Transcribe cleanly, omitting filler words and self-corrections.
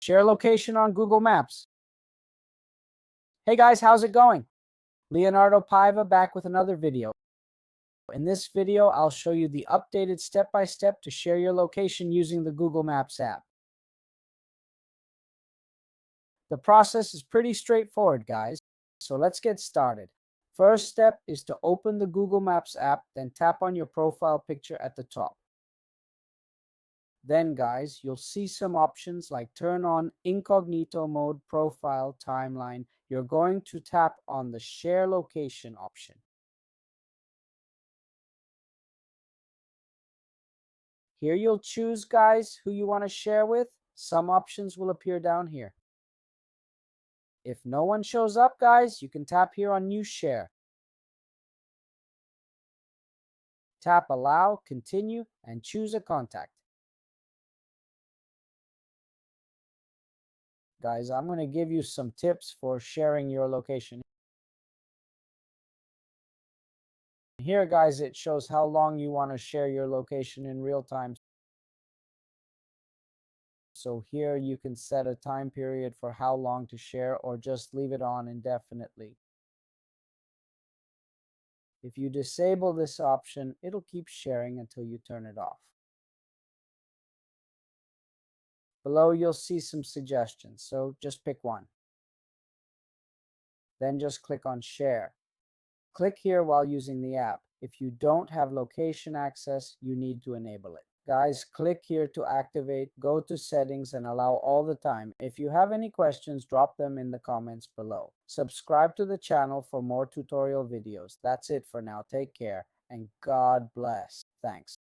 Share location on Google Maps. Hey guys, how's it going? Leonardo Paiva back with another video. In this video, I'll show you the updated step-by-step to share your location using the Google Maps app. The process is pretty straightforward, guys, so let's get started. First step is to open the Google Maps app, then tap on your profile picture at the top. Then, guys, you'll see some options like turn on incognito mode, profile, timeline. You're going to tap on the share location option. Here you'll choose, guys, who you want to share with. Some options will appear down here. If no one shows up, guys, you can tap here on New Share. Tap Allow, Continue, and choose a contact. Guys, I'm going to give you some tips for sharing your location. Here, guys, it shows how long you want to share your location in real time. So here you can set a time period for how long to share or just leave it on indefinitely. If you disable this option, it'll keep sharing until you turn it off. Below, you'll see some suggestions, so just pick one. Then just click on Share. Click here while using the app. If you don't have location access, you need to enable it. Guys, click here to activate, go to settings and allow all the time. If you have any questions, drop them in the comments below. Subscribe to the channel for more tutorial videos. That's it for now. Take care and God bless. Thanks.